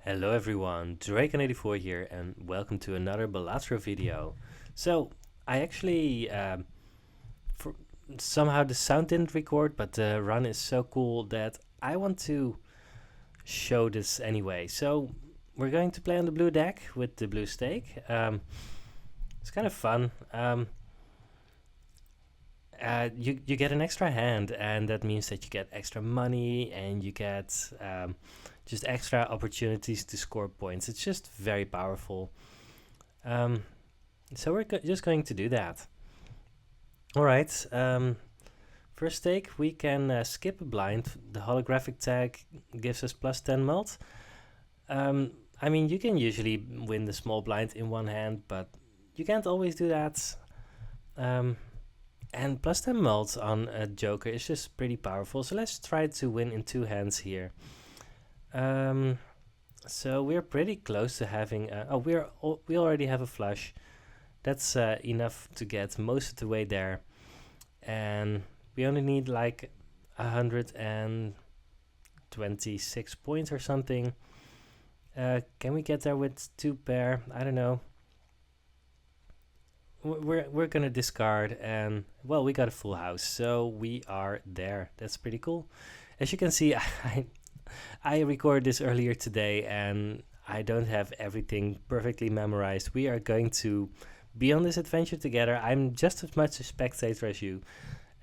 Hello everyone, Draken84 here and welcome to another Balatro video. So, I actually, for, somehow the sound didn't record, but the run is so cool that I want to show this anyway. So, we're going to play on the blue deck with the blue stake. It's kind of fun. You get an extra hand, and that means that you get extra money and you get just extra opportunities to score points. It's just very powerful. So we're just going to do that. All right. First stake, we can skip a blind. The holographic tag gives us plus 10 mult. I mean, you can usually win the small blind in one hand, but you can't always do that. And plus 10 mult on a joker is just pretty powerful. So let's try to win in two hands here. So we're pretty close to having. We already have a flush. That's enough to get most of the way there, and we only need like 126 points or something. Can we get there with two pair? I don't know. We're gonna discard, and well, we got a full house, so we are there. That's pretty cool. As you can see, I recorded this earlier today, and I don't have everything perfectly memorized. We are going to be on this adventure together. I'm just as much a spectator as you.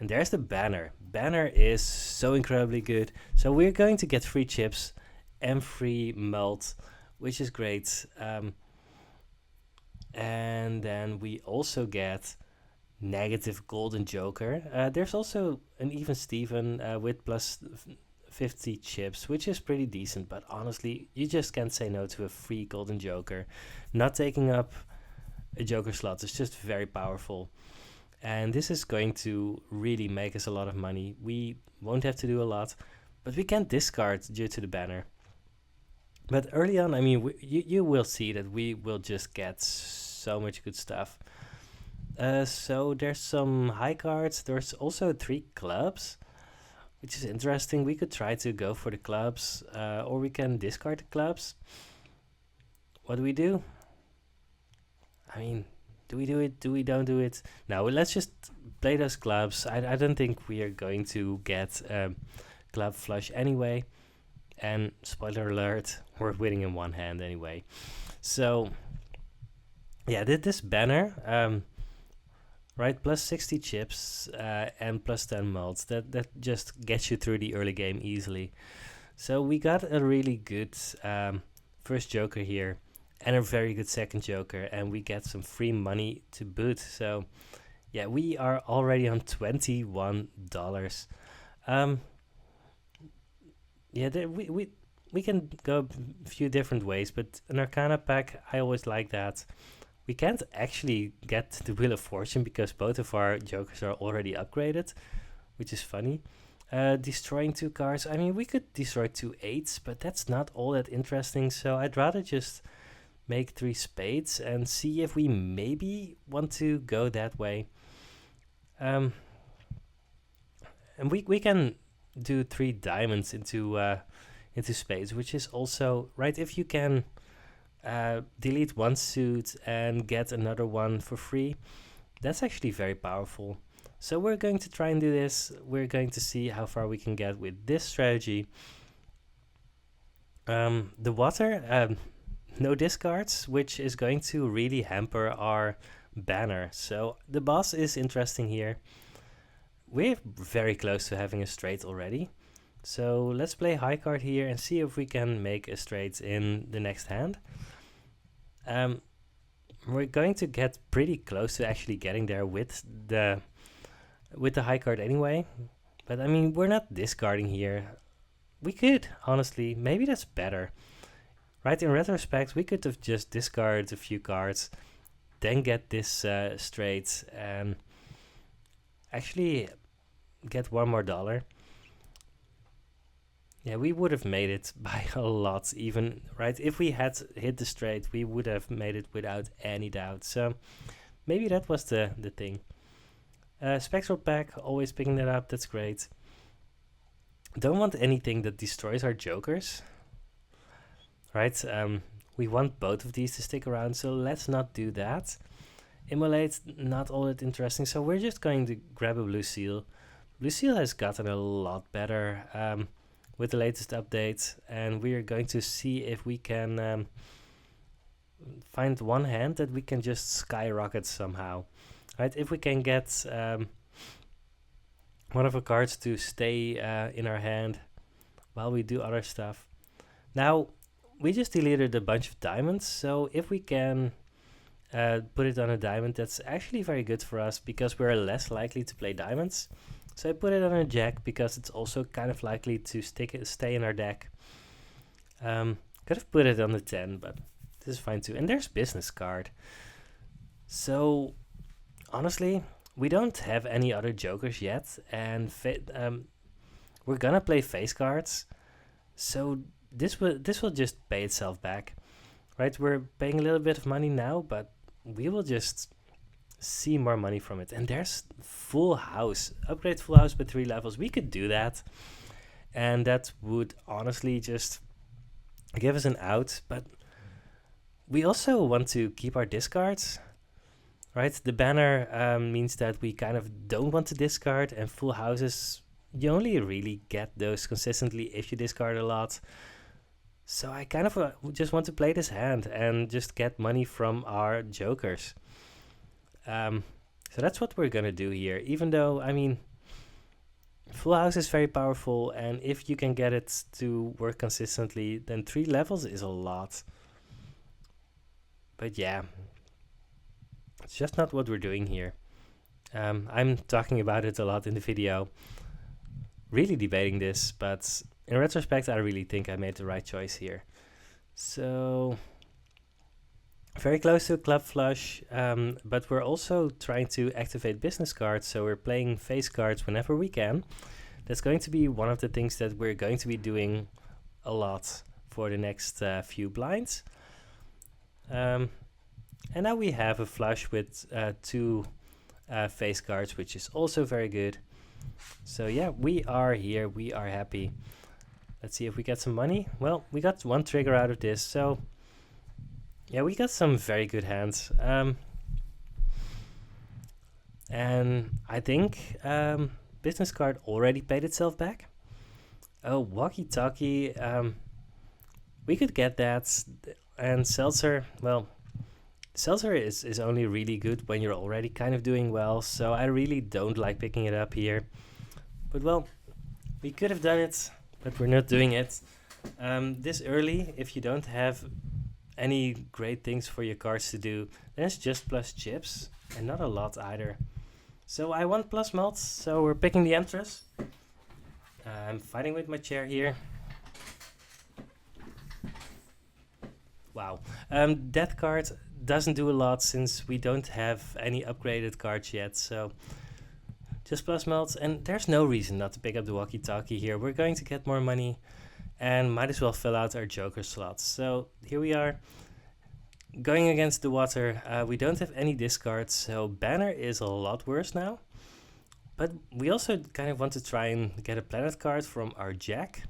And there's the banner. Banner is so incredibly good. So we're going to get free chips and free melt, which is great. And then we also get negative golden joker. There's also an even Steven with plus 50 chips, which is pretty decent, but honestly, you just can't say no to a free golden joker. Not taking up a joker slot is just very powerful. And this is going to really make us a lot of money. We won't have to do a lot, but we can't discard due to the banner. But early on, I mean, you will see that we will just get so much good stuff. So there's some high cards. There's also 3 clubs, which is interesting. We could try to go for the clubs, or we can discard the clubs. What do we do? I mean, do we do it? Do we don't do it? No, let's just play those clubs. I don't think we are going to get club flush anyway. And spoiler alert, we're winning in one hand anyway. So, yeah, this banner, right, plus 60 chips and plus 10 mults. That just gets you through the early game easily. So we got a really good first joker here and a very good second joker, and we get some free money to boot. So, yeah, we are already on $21. Yeah, we can go a few different ways, but an Arcana pack, I always like that. We can't actually get the Wheel of Fortune because both of our jokers are already upgraded, which is funny. Destroying 2 cards, I mean, we could destroy 2 8s, but that's not all that interesting, so I'd rather just make 3 spades and see if we maybe want to go that way. And we can do 3 diamonds into spades, which is also right. If you can delete 1 suit and get another one for free, that's actually very powerful. So we're going to try and do this. We're going to see how far we can get with this strategy. The water, no discards, which is going to really hamper our banner. So the boss is interesting here. We're very close to having a straight already. So let's play high card here and see if we can make a straight in the next hand. We're going to get pretty close to actually getting there with the high card anyway. But I mean, we're not discarding here. We could, honestly, maybe that's better. Right, in retrospect, we could have just discarded a few cards, then get this straight and actually get $1 more. Yeah, we would have made it by a lot even, right? If we had hit the straight, we would have made it without any doubt. So maybe that was the thing. Spectral pack, always picking that up, that's great. Don't want anything that destroys our jokers. right? We want both of these to stick around, so let's not do that. Immolate, not all that interesting, so we're just going to grab a blue seal. Blue seal has gotten a lot better with the latest update, and we're going to see if we can find one hand that we can just skyrocket somehow. Right, if we can get one of our cards to stay in our hand while we do other stuff. Now, we just deleted a bunch of diamonds, so if we can put it on a diamond, that's actually very good for us because we're less likely to play diamonds. So I put it on a jack because it's also kind of likely to stay in our deck. Could have put it on the 10, but this is fine too. And there's business card. So honestly, we don't have any other jokers yet, and we're gonna play face cards. So this will just pay itself back, right? We're paying a little bit of money now, but we will just see more money from it. And there's full house, upgrade full house by 3 levels. We could do that, and that would honestly just give us an out. But we also want to keep our discards, right? The banner means that we kind of don't want to discard, and full houses, you only really get those consistently if you discard a lot. So I kind of just want to play this hand and just get money from our jokers. So that's what we're gonna do here, even though, I mean, full house is very powerful, and if you can get it to work consistently, then 3 levels is a lot. But yeah, it's just not what we're doing here. I'm talking about it a lot in the video, really debating this, but in retrospect, I really think I made the right choice here. So very close to a club flush, but we're also trying to activate business cards, so we're playing face cards whenever we can. That's going to be one of the things that we're going to be doing a lot for the next few blinds. And now we have a flush with 2 face cards, which is also very good. So yeah, we are here, we are happy. Let's see if we get some money. Well, we got 1 trigger out of this, so yeah, we got some very good hands. And I think business card already paid itself back. Oh, walkie-talkie. We could get that. And seltzer, well, seltzer is only really good when you're already kind of doing well, so I really don't like picking it up here. But well, we could have done it, but we're not doing it. This early, if you don't have any great things for your cards to do, then it's just plus chips, and not a lot either. So I want plus malts, so we're picking the Empress. I'm fighting with my chair here. Wow. That card doesn't do a lot since we don't have any upgraded cards yet, so just plus malts, and there's no reason not to pick up the walkie-talkie here. We're going to get more money, and might as well fill out our joker slots. So here we are, going against the water. We don't have any discards, so banner is a lot worse now. But we also kind of want to try and get a planet card from our jack.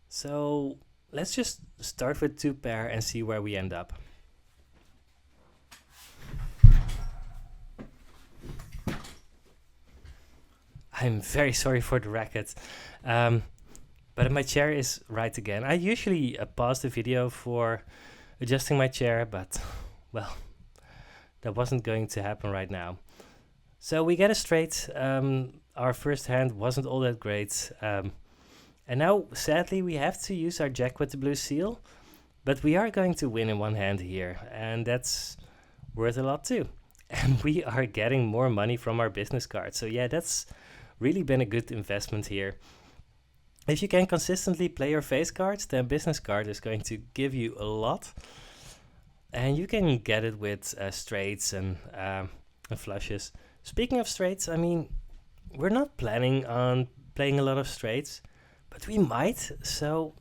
So let's just start with 2 pair and see where we end up. I'm very sorry for the racket. But my chair is right again. I usually pause the video for adjusting my chair, but well, that wasn't going to happen right now. So we get a straight. Our first hand wasn't all that great. And now, sadly, we have to use our jack with the blue seal. But we are going to win in one hand here, and that's worth a lot too. And we are getting more money from our business card. So yeah, that's really been a good investment here. If you can consistently play your face cards, then business card is going to give you a lot. And you can get it with straights and flushes. Speaking of straights, I mean, we're not planning on playing a lot of straights, but we might. So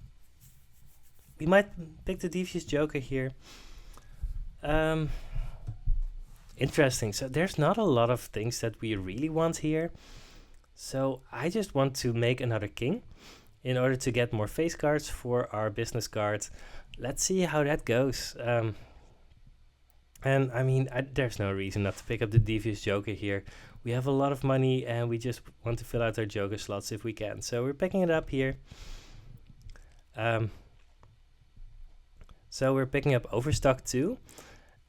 we might pick the Devious Joker here. Interesting. So there's not a lot of things that we really want here. So I just want to make another king. in order to get more face cards for our business card. Let's see how that goes. And I mean, there's no reason not to pick up the Devious Joker here. We have a lot of money and we just want to fill out our Joker slots if we can. So we're picking it up here. So we're picking up Overstock 2.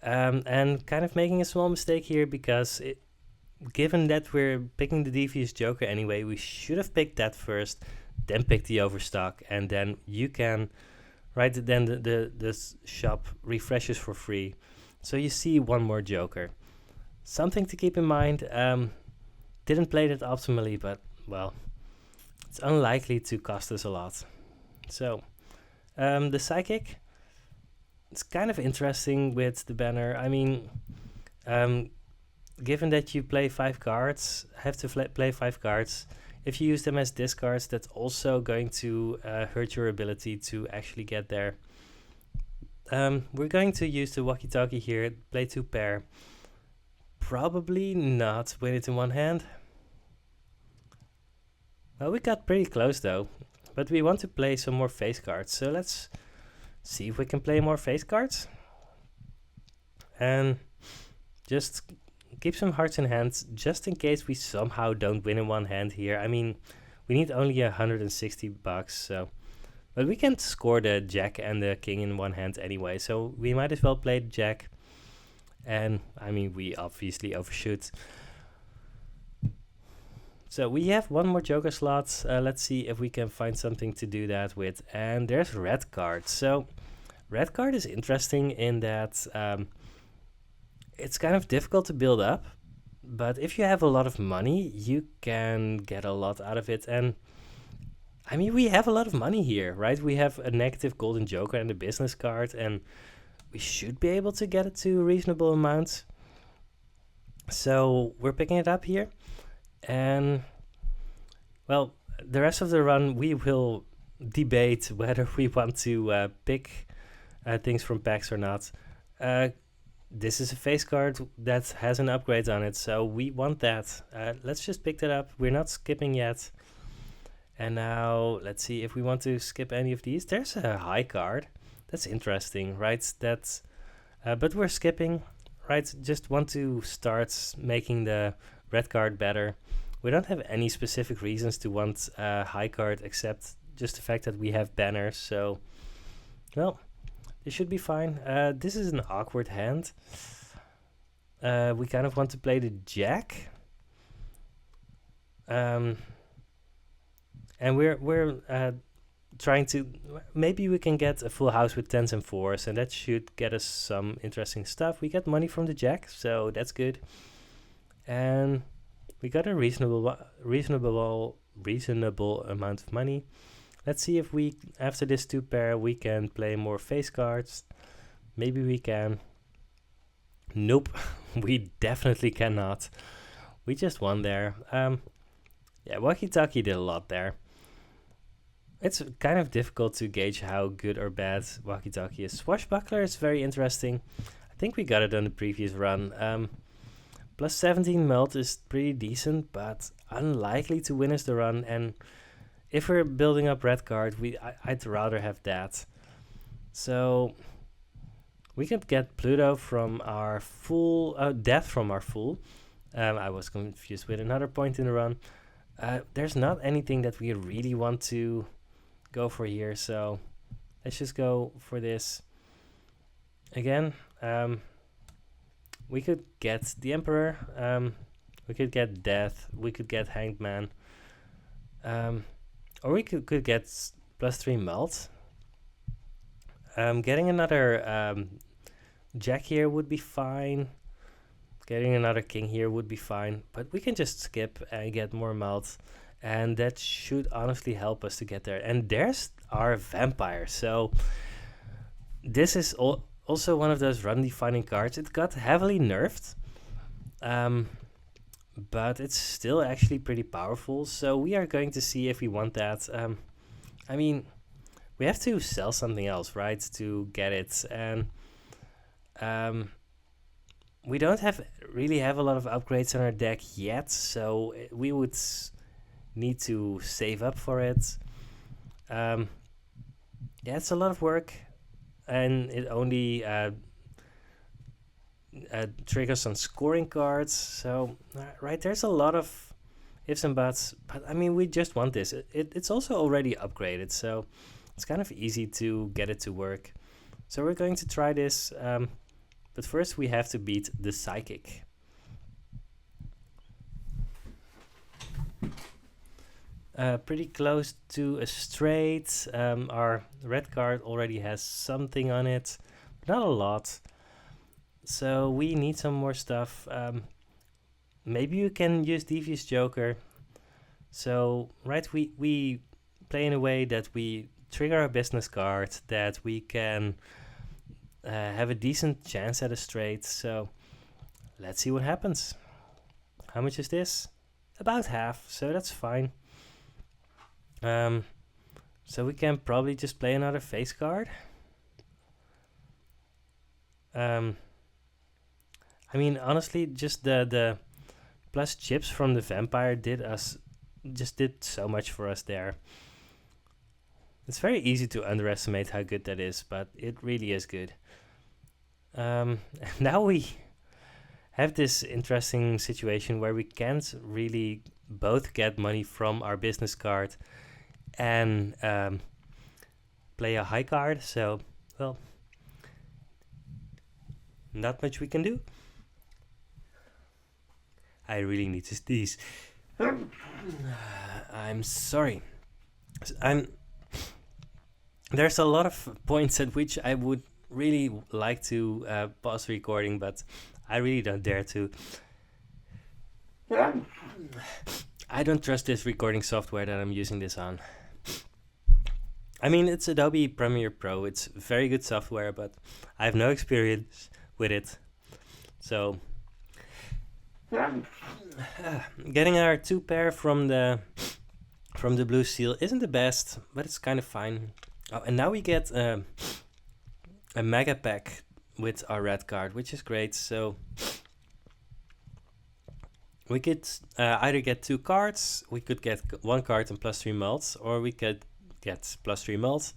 And kind of making a small mistake here because given that we're picking the Devious Joker anyway, we should have picked that first, then pick the Overstock, and then you can, right, then the shop refreshes for free. So you see one more Joker. Something to keep in mind, didn't play that optimally, but, well, it's unlikely to cost us a lot. So, the Psychic, it's kind of interesting with the banner. I mean, given that you play 5 cards, have to play 5 cards, if you use them as discards, that's also going to hurt your ability to actually get there. We're going to use the walkie-talkie here, play 2 pair. Probably not win it in one hand. Well, we got pretty close though, but we want to play some more face cards, so let's see if we can play more face cards. And just keep some hearts in hand, just in case we somehow don't win in one hand here. I mean, we need only $160, so... But we can score the Jack and the King in one hand anyway, so we might as well play the Jack. And, I mean, we obviously overshoot. So we have one more Joker slot. Let's see if we can find something to do that with. And there's red card. So red card is interesting in that it's kind of difficult to build up. But if you have a lot of money, you can get a lot out of it. And I mean, we have a lot of money here, right? We have a negative golden Joker and a business card. And we should be able to get it to reasonable amounts. So we're picking it up here. And, well, the rest of the run, we will debate whether we want to pick things from packs or not. This is a face card that has an upgrade on it, so we want that. Let's just pick that up. We're not skipping yet. And now, let's see if we want to skip any of these. There's a high card. That's interesting, right? That's, but we're skipping, right? Just want to start making the red card better. We don't have any specific reasons to want a high card except just the fact that we have banners. So, well, this should be fine. This is an awkward hand. We kind of want to play the Jack. And we're trying to... Maybe we can get a full house with 10s and 4s, and that should get us some interesting stuff. We get money from the Jack, so that's good. And... we got a reasonable amount of money. Let's see if we, after this 2 pair, we can play more face cards. Maybe we can. Nope, we definitely cannot. We just won there. Yeah, walkie-talkie did a lot there. It's kind of difficult to gauge how good or bad walkie-talkie is. Swashbuckler is very interesting. I think we got it on the previous run. Plus 17 melt is pretty decent, but unlikely to win us the run. And if we're building up red card, I'd rather have that. So we could get Pluto from our full, Death from our full. I was confused with another point in the run. There's not anything that we really want to go for here, so let's just go for this. Again, we could get the Emperor, we could get Death, we could get Hanged Man, or we could get plus 3 melt. Getting another Jack here would be fine. Getting another King here would be fine, but we can just skip and get more melt, and that should honestly help us to get there. And there's our Vampire, so this is also one of those run-defining cards. It got heavily nerfed, but it's still actually pretty powerful. So we are going to see if we want that. I mean, we have to sell something else, right, to get it. And we don't really have a lot of upgrades on our deck yet, so we would need to save up for it. Um, yeah, it's a lot of work, and it only triggers on scoring cards. So, right, there's a lot of ifs and buts. But I mean, we just want this. It's also already upgraded, so it's kind of easy to get it to work. So we're going to try this. But first, we have to beat the Psychic. Pretty close to a straight. Our red card already has something on it, but not a lot. So we need some more stuff. Maybe you can use Devious Joker. So, right, we play in a way that we trigger a business card, that we can have a decent chance at a straight. So, let's see what happens. How much is this? About half, so that's fine. So we can probably just play another face card. I mean, honestly, just the plus chips from the vampire did so much for us there. It's very easy to underestimate how good that is, but it really is good. Now we have this interesting situation where we can't really both get money from our business card and play a high card, so, well, not much we can do. I really need to sneeze. I'm sorry. There's a lot of points at which I would really like to pause recording, but I really don't dare to. I don't trust this recording software that I'm using this on. I mean, it's Adobe Premiere Pro. It's very good software, but I have no experience with it. So, getting our 2 pair from the blue seal isn't the best, but it's kind of fine. Oh, and now we get a mega pack with our red card, which is great. So we could either get 2 cards, we could get 1 card and +3 mults, or we could get +3 mults.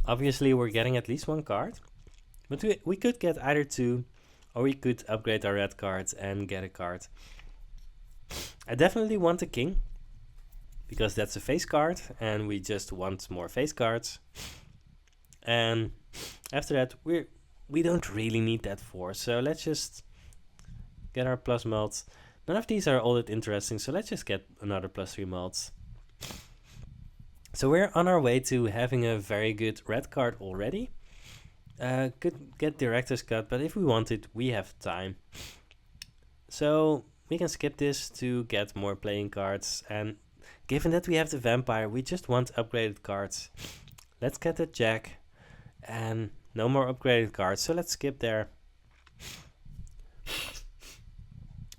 Obviously, we're getting at least 1 card, but we could get either 2, or we could upgrade our red cards and get a card. I definitely want a king, because that's a face card, and we just want more face cards. And after that, we don't really need that 4, so let's just get our plus mults. None of these are all that interesting, so let's just get another +3 mults. So we're on our way to having a very good red card already. Could get director's cut, but if we want it, we have time. So we can skip this to get more playing cards, and given that we have the vampire, we just want upgraded cards. Let's get the jack, and no more upgraded cards, so let's skip there.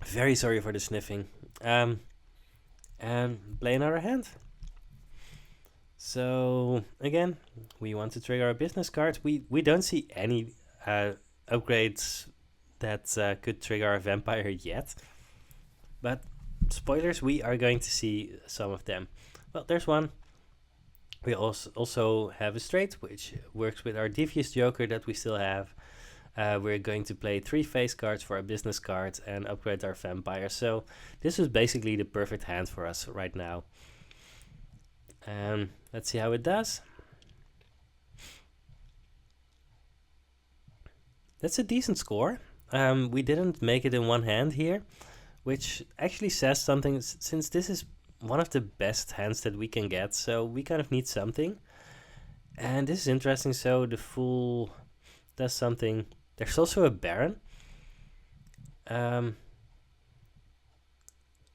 Very sorry for the sniffing. And play another hand. So again, we want to trigger our business cards. We don't see any upgrades that could trigger our vampire yet. But spoilers, we are going to see some of them. Well, there's one. We also have a straight, which works with our Devious Joker that we still have. We're going to play 3 face cards for our business cards and upgrade our vampire. So this is basically the perfect hand for us right now. Let's see how it does. That's a decent score. We didn't make it in one hand here, which actually says something, since this is one of the best hands that we can get, so we kind of need something. And this is interesting, so the Fool does something. There's also a Baron.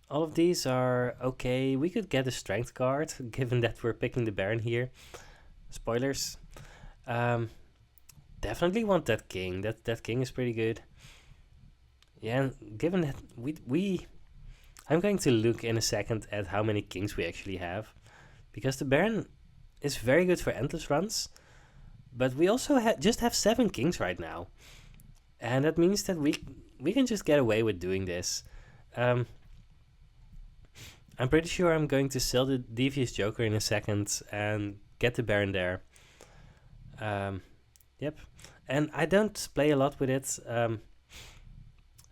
All of these are okay. We could get a Strength card, given that we're picking the Baron here. Spoilers. Definitely want that King. That King is pretty good. Yeah, given that I'm going to look in a second at how many Kings we actually have, because the Baron is very good for endless runs, but we also just have 7 Kings right now, and that means that we can just get away with doing this. I'm pretty sure I'm going to sell the Devious Joker in a second and get the Baron there. Yep. And I don't play a lot with it.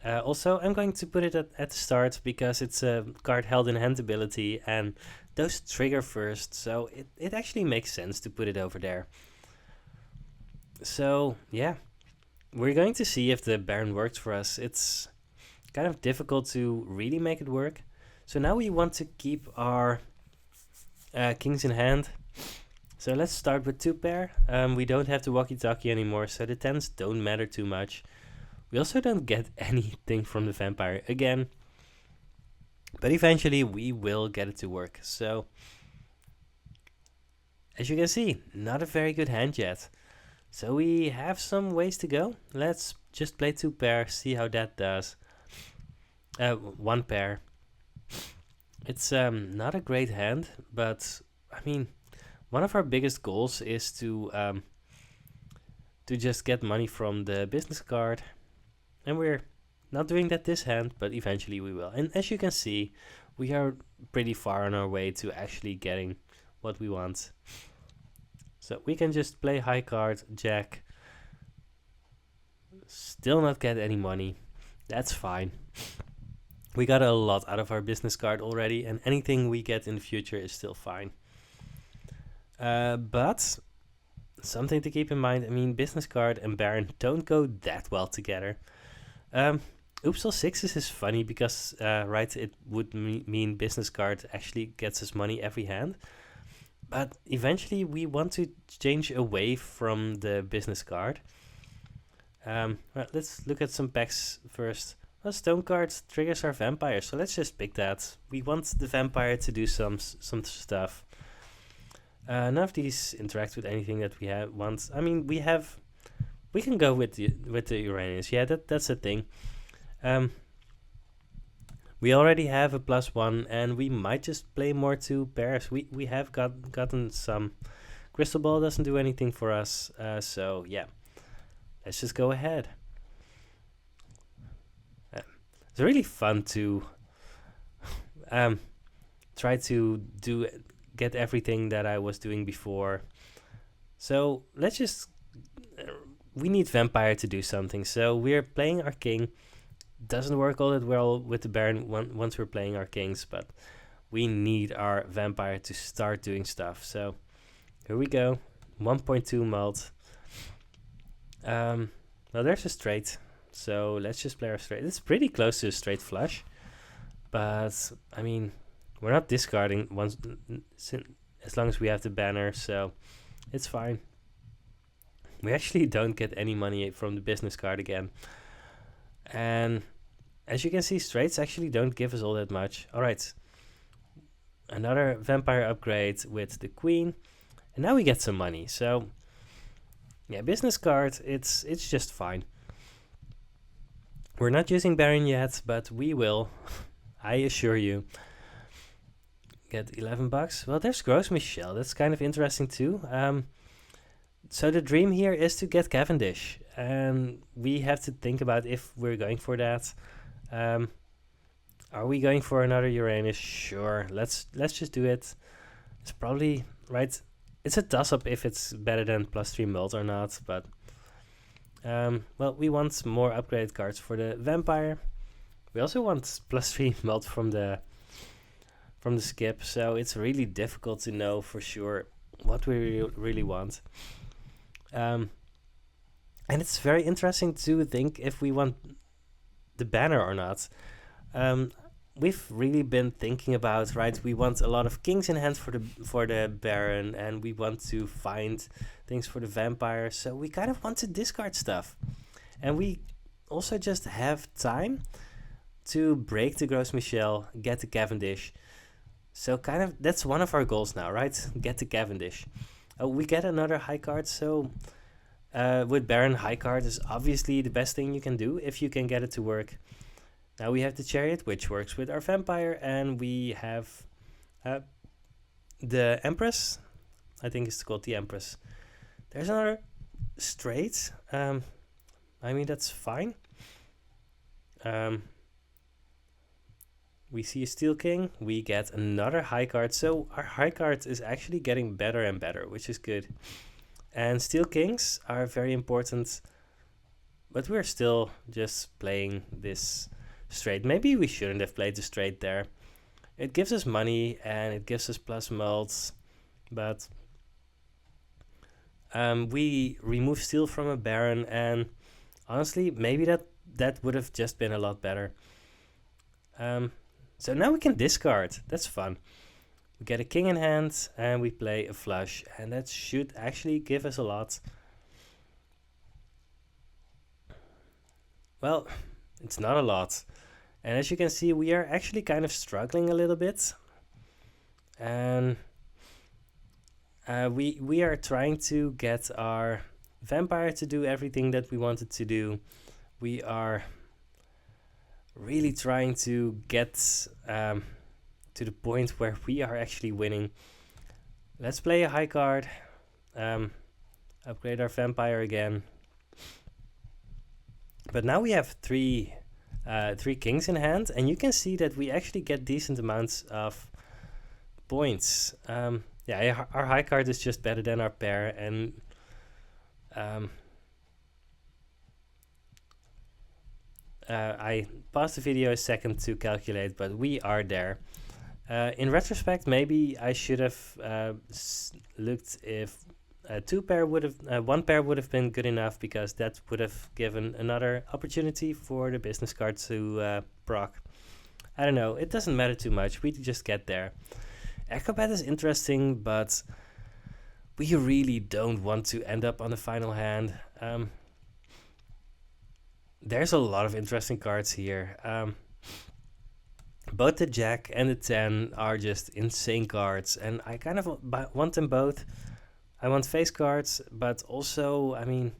Also, I'm going to put it at the start because it's a card held in hand ability and those trigger first, so it actually makes sense to put it over there. So, yeah, we're going to see if the Baron works for us. It's kind of difficult to really make it work. So now we want to keep our kings in hand. So let's start with 2 pair. We don't have the walkie-talkie anymore, so the 10s don't matter too much. We also don't get anything from the vampire again. But eventually we will get it to work. So, as you can see, not a very good hand yet. So we have some ways to go. Let's just play 2 pair, see how that does. 1 pair. It's not a great hand, but I mean, one of our biggest goals is to just get money from the business card. And we're not doing that this hand, but eventually we will. And as you can see, we are pretty far on our way to actually getting what we want. So we can just play high card, jack. Still not get any money. That's fine. We got a lot out of our business card already, and anything we get in the future is still fine. But something to keep in mind, I mean, business card and Baron don't go that well together. Oopsal 6s is funny because, right, it would mean business card actually gets us money every hand. But eventually we want to change away from the business card. Right, let's look at some packs first. Well, Stone card triggers our vampire, so let's just pick that. We want the vampire to do some stuff. None of these interact with anything that we want. I mean, we can go with the Uranus. Yeah, that's the thing. We already have a +1, and we might just play more 2 pairs. We have gotten some. Crystal Ball doesn't do anything for us, so yeah. Let's just go ahead. It's really fun to try to get everything that I was doing before. So let's just. We need vampire to do something, so we're playing our king. Doesn't work all that well with the Baron once we're playing our kings, but we need our vampire to start doing stuff. So here we go, 1.2 mult. Well, there's a straight, so let's just play our straight. It's pretty close to a straight flush, but I mean, we're not discarding once as long as we have the banner, so it's fine. We actually don't get any money from the business card again. And as you can see, straights actually don't give us all that much. Alright. Another vampire upgrade with the queen. And now we get some money. So, yeah, business card, it's just fine. We're not using Baron yet, but we will. I assure you. Get $11. Well, there's Gros Michel. That's kind of interesting too. So the dream here is to get Cavendish, and we have to think about if we're going for that. Are we going for another Uranus? Sure, let's just do it. It's probably right. It's a toss-up if it's better than +3 mult or not, but well, we want more upgraded cards for the vampire. We also want +3 mult from the skip, so it's really difficult to know for sure what we really want. And it's very interesting to think if we want the banner or not. We've really been thinking about, right, we want a lot of kings in hand for the Baron, and we want to find things for the vampire, so we kind of want to discard stuff. And we also just have time to break the Gros Michel, get the Cavendish. So kind of that's one of our goals now, right? Get the Cavendish. We get another high card, so with Baron, high card is obviously the best thing you can do if you can get it to work. Now we have the Chariot, which works with our vampire, and we have the Empress. I think it's called the Empress. There's another straight. I mean, that's fine. We see a steel king. We get another high card. So our high card is actually getting better and better, which is good. And steel kings are very important, but we're still just playing this straight. Maybe we shouldn't have played the straight there. It gives us money and it gives us plus mults, but we remove steel from a baron, and honestly, maybe that would have just been a lot better. So now we can discard. That's fun. We get a king in hand and we play a flush, and that should actually give us a lot. Well, it's not a lot. And as you can see, we are actually kind of struggling a little bit. And we are trying to get our vampire to do everything that we wanted to do. We are really trying to get to the point where we are actually winning. Let's play a high card. Upgrade our vampire again. But now we have three kings in hand, and you can see that we actually get decent amounts of points. Yeah, our high card is just better than our pair, and I paused the video a second to calculate, but we are there. In retrospect, maybe I should have looked if one pair would have been good enough, because that would have given another opportunity for the business card to proc. I don't know, it doesn't matter too much, we just get there. Acrobat is interesting, but we really don't want to end up on the final hand. There's a lot of interesting cards here. Both the Jack and the 10 are just insane cards, and I kind of want them both. I want face cards, but also, I mean,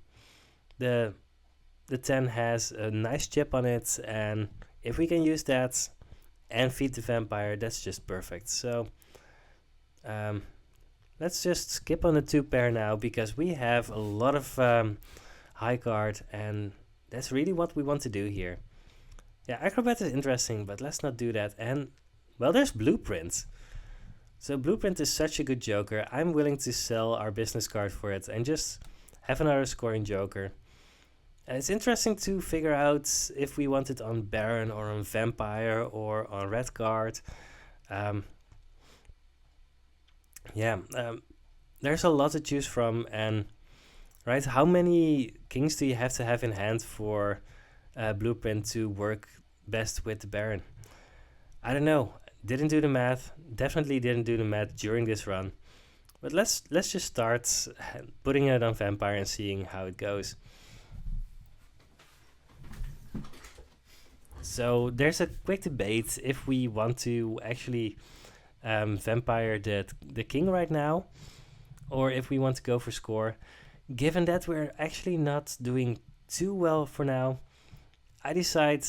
the 10 has a nice chip on it, and if we can use that and feed the vampire, that's just perfect. So let's just skip on the 2 pair now, because we have a lot of high card, and that's really what we want to do here. Yeah, Acrobat is interesting, but let's not do that. And, well, there's Blueprint. So Blueprint is such a good joker. I'm willing to sell our business card for it and just have another scoring joker. And it's interesting to figure out if we want it on Baron or on Vampire or on Red Card. There's a lot to choose from, and right, how many kings do you have to have in hand for Blueprint to work best with the Baron? I don't know. Didn't do the math. Definitely didn't do the math during this run. But let's just start putting it on Vampire and seeing how it goes. So there's a quick debate if we want to actually Vampire the king right now, or if we want to go for score. Given that we're actually not doing too well for now, I decide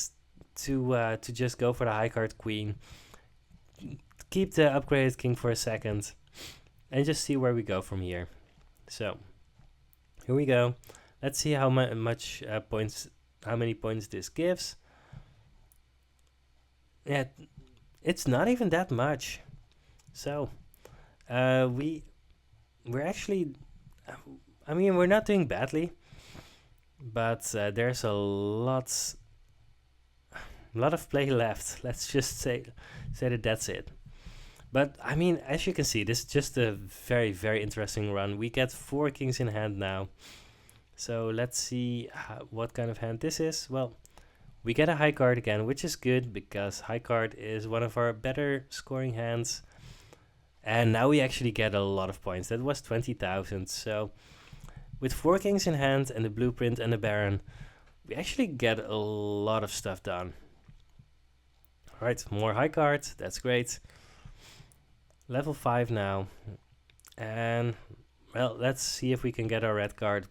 to just go for the high card queen, keep the upgraded king for a second, and just see where we go from here. So here we go. Let's see how many points this gives. Yeah, it's not even that much. So we're actually, I mean, we're not doing badly, but there's a lot of play left. Let's just say that that's it. But I mean, as you can see, this is just a very, very interesting run. We get 4 kings in hand now. So let's see what kind of hand this is. Well, we get a high card again, which is good because high card is one of our better scoring hands. And now we actually get a lot of points. That was 20,000. So with 4 kings in hand and the Blueprint and the Baron, we actually get a lot of stuff done. Alright, more high cards. That's great. Level 5 now. And, well, let's see if we can get our red card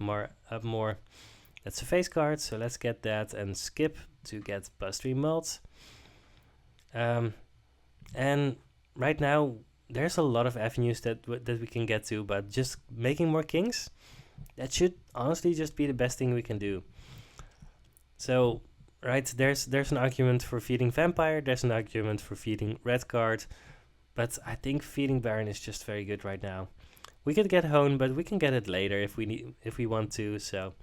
up more. That's a face card, so let's get that and skip to get +3 mults. And right now, there's a lot of avenues that we can get to, but just making more kings, that should honestly just be the best thing we can do. So right? There's an argument for feeding Vampire, there's an argument for feeding Red Card, but I think feeding Baron is just very good right now. We could get Hone, but we can get it later if we want to. So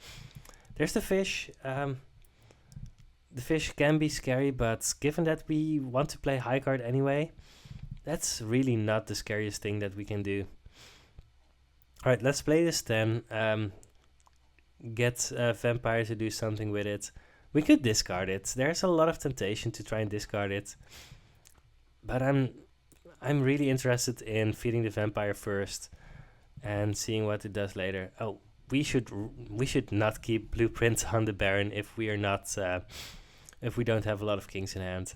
there's the fish. The fish can be scary, but given that we want to play high card anyway, that's really not the scariest thing that we can do. Alright, let's play this then. Get Vampire to do something with it. We could discard it. There's a lot of temptation to try and discard it. But I'm really interested in feeding the Vampire first and seeing what it does later. Oh, we should not keep Blueprint on the Baron if we are not if we don't have a lot of kings in hand.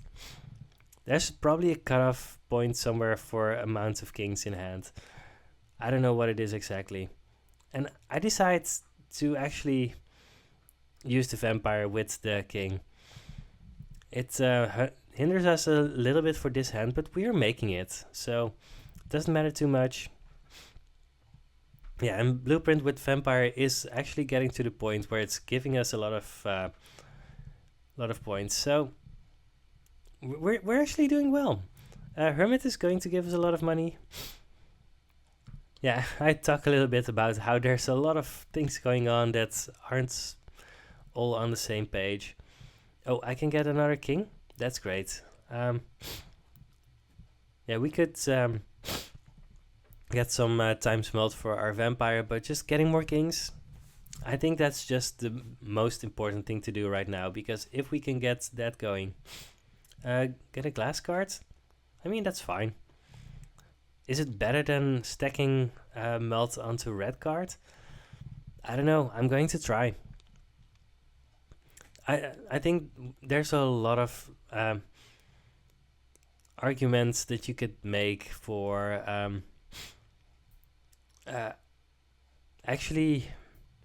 There's probably a cutoff point somewhere for amount of kings in hand. I don't know what it is exactly. And I decide to actually use the Vampire with the king. It hinders us a little bit for this hand, but we are making it, so it doesn't matter too much. Yeah, and Blueprint with Vampire is actually getting to the point where it's giving us a lot of points. So we're actually doing well. Hermit is going to give us a lot of money. Yeah, I talk a little bit about how there's a lot of things going on that aren't all on the same page. Oh, I can get another king? That's great. Yeah, we could get some time smelt for our Vampire, but just getting more kings, I think that's just the most important thing to do right now, because if we can get that going, get a glass card, I mean, that's fine. Is it better than stacking melt onto red card? I don't know. I'm going to try. I think there's a lot of arguments that you could make for actually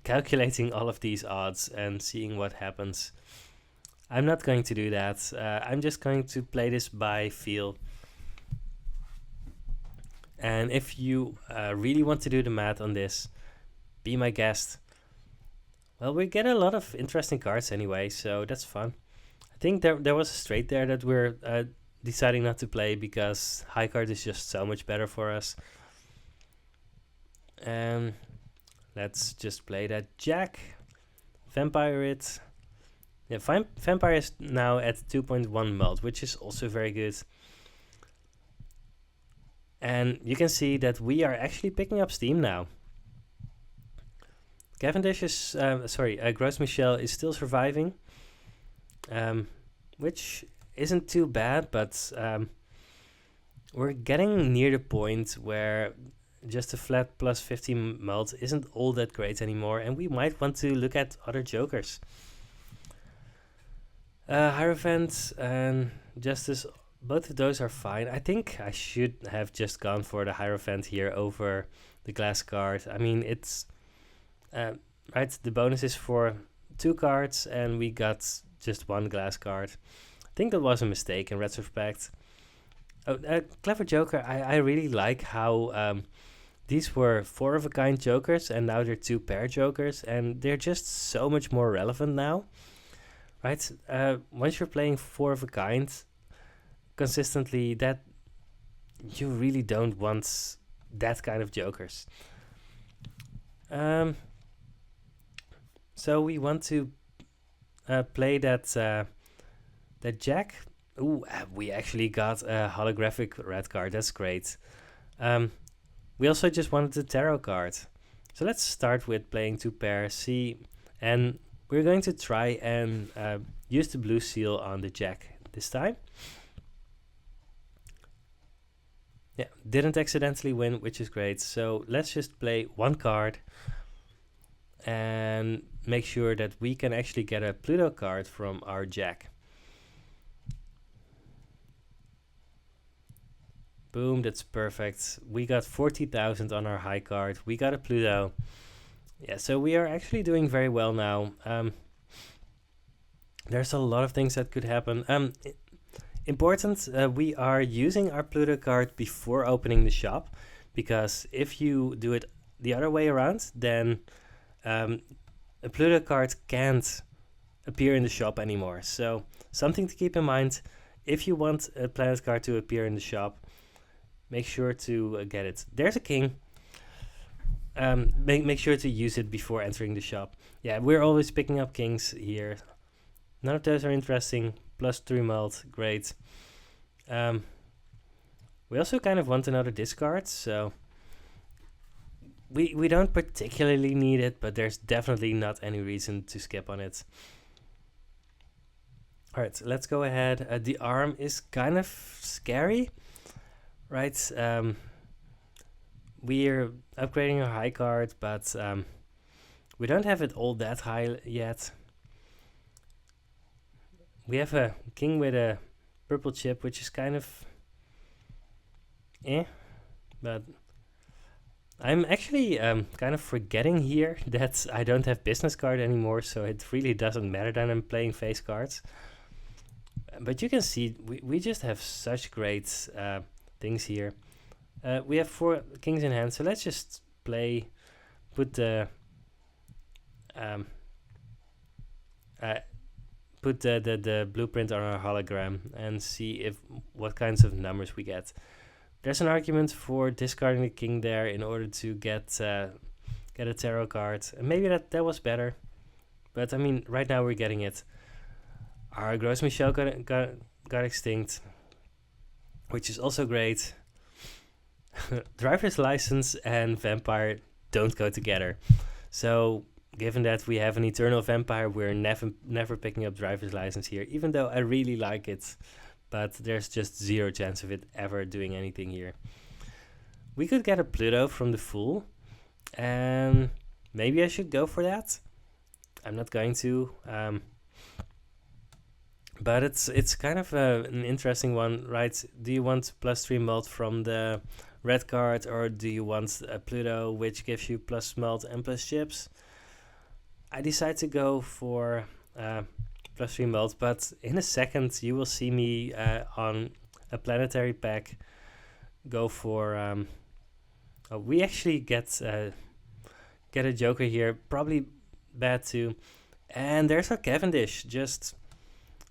calculating all of these odds and seeing what happens. I'm not going to do that. I'm just going to play this by feel. And if you really want to do the math on this, be my guest. Well, we get a lot of interesting cards anyway, so that's fun. I think there was a straight there that we're deciding not to play because high card is just so much better for us. And let's just play that Jack. Vampire it. Yeah, Vampire is now at 2.1 melt, which is also very good. And you can see that we are actually picking up steam now. Cavendish is, Gros Michel is still surviving, which isn't too bad, but we're getting near the point where just a flat plus 15 melt isn't all that great anymore, and we might want to look at other jokers. Hierophant and Justice, both of those are fine. I think I should have just gone for the Hierophant here over the glass card. I mean, it's right, the bonus is for 2 cards and we got just 1 glass card. I think that was a mistake in retrospect. Oh, Clever Joker, I really like how these were 4 of a kind jokers and now they're 2 pair jokers, and they're just so much more relevant now. Right? Once you're playing 4 of a kind consistently, that you really don't want that kind of jokers. So we want to play that Jack. Ooh, we actually got a holographic red card. That's great. We also just wanted the tarot card. So let's start with playing 2 pairs, and we're going to try and use the blue seal on the Jack this time. Yeah, didn't accidentally win, which is great. So let's just play 1 card and make sure that we can actually get a Pluto card from our Jack. Boom, that's perfect. We got 40,000 on our high card. We got a Pluto. Yeah, so we are actually doing very well now. There's a lot of things that could happen. Important, we are using our Pluto card before opening the shop, because if you do it the other way around, then a Pluto card can't appear in the shop anymore. So something to keep in mind. If you want a planet card to appear in the shop, make sure to get it. There's a king. Make sure to use it before entering the shop. Yeah, we're always picking up kings here. None of those are interesting. +3 mult, great. We also kind of want another discard, so we don't particularly need it, but there's definitely not any reason to skip on it. Alright, so let's go ahead. The arm is kind of scary, right? We're upgrading our high card, but we don't have it all that high yet. We have a king with a purple chip, which is kind of but I'm actually kind of forgetting here that I don't have business card anymore, so it really doesn't matter that I'm playing face cards. But you can see we just have such great things here. We have 4 kings in hand, so let's just put the blueprint on our hologram and see what kinds of numbers we get. There's an argument for discarding the king there in order to get a tarot card. And maybe that was better, but I mean, right now we're getting it. Our Gros Michel got extinct, which is also great. Driver's license and vampire don't go together. So given that we have an eternal vampire, we're never picking up driver's license here, even though I really like it. But there's just 0 chance of it ever doing anything here. We could get a Pluto from the Fool, and maybe I should go for that. I'm not going to, but it's kind of an interesting one, right? Do you want +3 mult from the red card, or do you want a Pluto which gives you plus mult and plus chips? I decide to go for +3 mult, but in a second you will see me on a planetary pack go for we actually get a Joker here, probably bad too, and there's our Cavendish just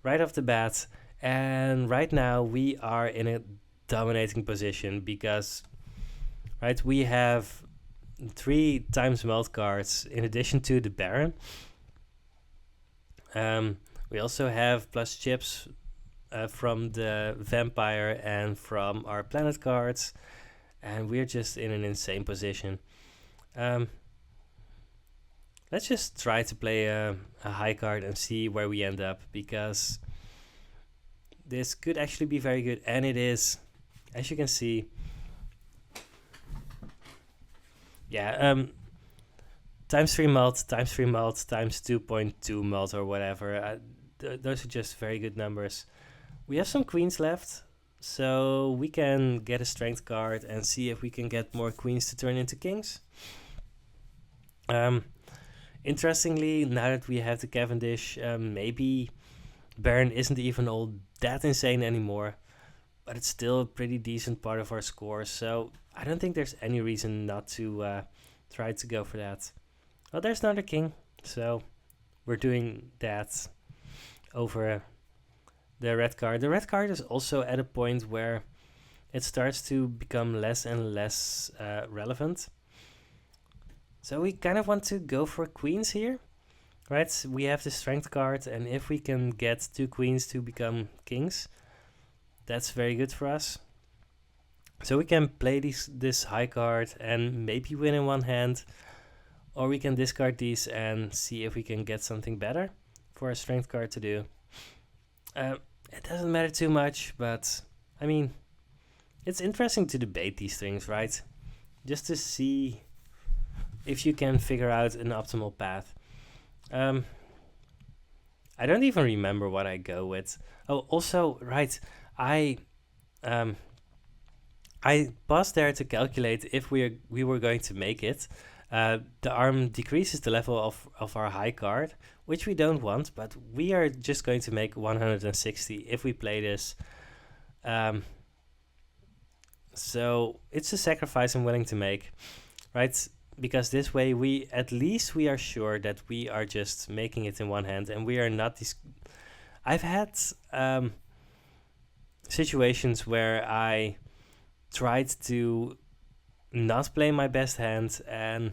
right off the bat. And right now we are in a dominating position because we have 3 times mult cards in addition to the Baron. We also have plus chips from the vampire and from our planet cards, and we're just in an insane position. Let's just try to play a high card and see where we end up, because this could actually be very good, and it is, as you can see. Yeah, times 3 mult, times 3 mult, times 2.2 mult or whatever. Those are just very good numbers. We have some queens left, so we can get a strength card and see if we can get more queens to turn into kings. Interestingly, now that we have the Cavendish, maybe Baron isn't even all that insane anymore, but it's still a pretty decent part of our score, so I don't think there's any reason not to try to go for that. Well, there's another king, so we're doing that over the red card. The red card is also at a point where it starts to become less and less relevant. So we kind of want to go for queens here, right? We have the strength card, and if we can get 2 queens to become kings, that's very good for us. So we can play this high card and maybe win in one hand, or we can discard these and see if we can get something better for a strength card to do. It doesn't matter too much, but I mean, it's interesting to debate these things, right? Just to see if you can figure out an optimal path. I don't even remember what I go with. Oh, also, right, I paused there to calculate if we were going to make it. The arm decreases the level of our high card, which we don't want, but we are just going to make 160 if we play this. So it's a sacrifice I'm willing to make, right? because this way we at least we are sure that we are just making it in one hand and we are not these. I've had situations where I tried to not play my best hand, and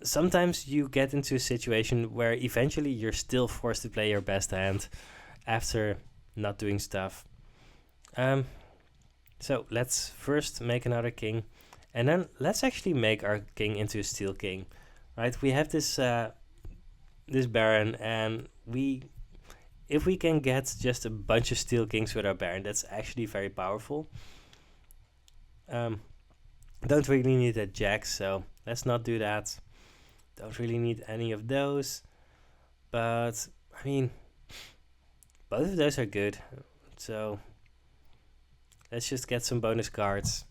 sometimes you get into a situation where eventually you're still forced to play your best hand after not doing stuff. So let's first make another king, and then let's actually make our king into a steel king, right? We have this this baron, and if we can get just a bunch of steel kings with our baron, that's actually very powerful. Don't really need a jack, so let's not do that. Don't really need any of those, but I mean, both of those are good. So let's just get some bonus cards.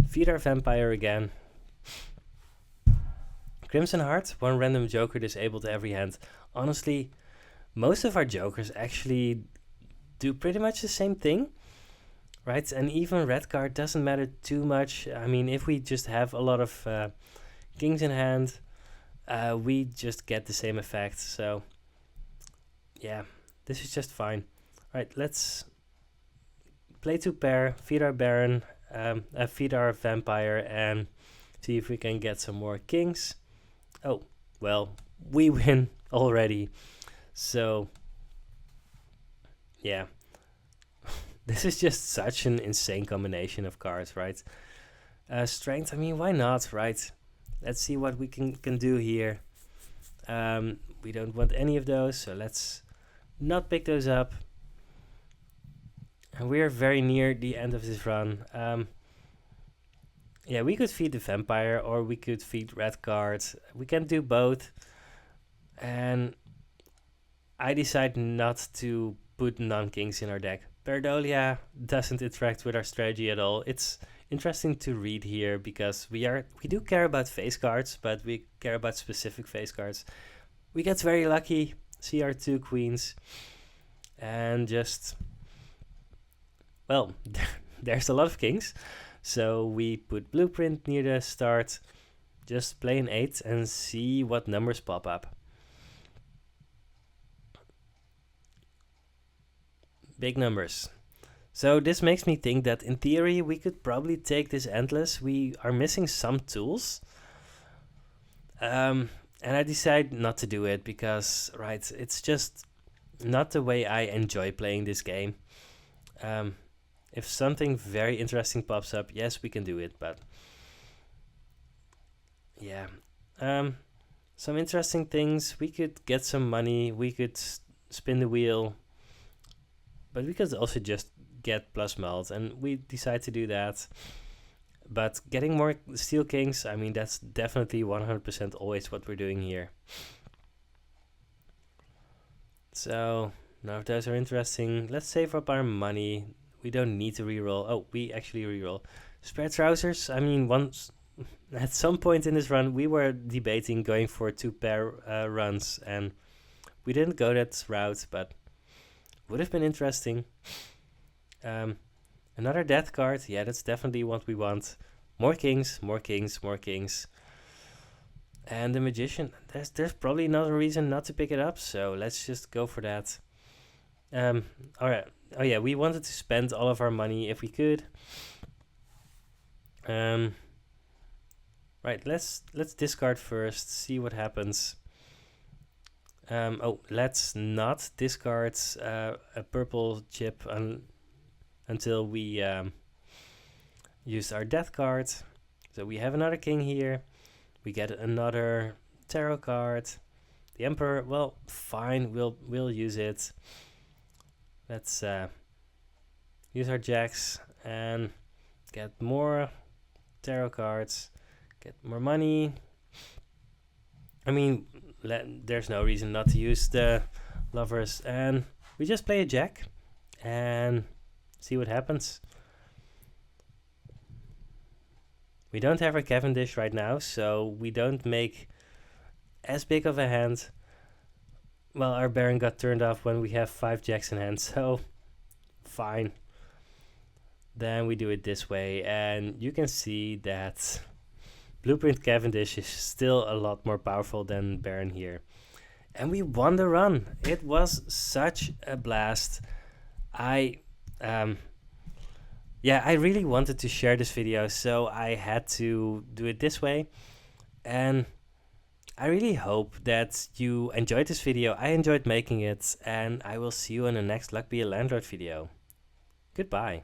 Feed our vampire again. Crimson Heart, one random joker disabled every hand. Honestly, most of our jokers actually do pretty much the same thing, right? And even red card doesn't matter too much. I mean, if we just have a lot of kings in hand, we just get the same effect. So yeah, this is just fine. Right, let's play 2 pair, feed our baron, feed our vampire, and see if we can get some more kings. Oh, well, we win already. So yeah, this is just such an insane combination of cards, right? Strength, I mean, why not, right? Let's see what we can do here. We don't want any of those, so let's not pick those up. And we're very near the end of this run. Yeah, we could feed the vampire, or we could feed red cards. We can do both. And I decide not to put non-kings in our deck. Perdolia doesn't interact with our strategy at all. It's interesting to read here because we do care about face cards, but we care about specific face cards. We get very lucky, see our 2 queens, and just, well, there's a lot of kings. So we put blueprint near the start, just play an 8 and see what numbers pop up. Big numbers. So this makes me think that in theory we could probably take this endless. We are missing some tools. And I decide not to do it because, right, it's just not the way I enjoy playing this game. If something very interesting pops up, yes, we can do it, but yeah. Some interesting things, we could get some money, we could spin the wheel, but we could also just get plus melt, and we decide to do that. But getting more steel kings, I mean, that's definitely 100% always what we're doing here. So now if those are interesting, let's save up our money. We don't need to reroll. Oh, we actually reroll. Spread trousers, I mean, once at some point in this run we were debating going for 2 pair runs, and we didn't go that route, but would have been interesting. Another death card, yeah, that's definitely what we want. More kings, more kings, more kings. And the magician, there's probably another reason not to pick it up, so let's just go for that. Alright, oh yeah, we wanted to spend all of our money if we could. Right, let's discard first, see what happens. Let's not discard a purple chip until we use our death card. So we have another king here. We get another tarot card. The Emperor, well, fine, we'll use it. Let's use our jacks and get more tarot cards, get more money. I mean, there's no reason not to use the lovers, and we just play a jack and see what happens. We don't have our Cavendish right now, so we don't make as big of a hand. Well, our Baron got turned off when we have 5 jacks in hand, so fine. Then we do it this way, and you can see that Blueprint Cavendish is still a lot more powerful than Baron here. And we won the run. It was such a blast. I I really wanted to share this video, so I had to do it this way. And I really hope that you enjoyed this video. I enjoyed making it, and I will see you in the next Luck Be a Landlord video. Goodbye.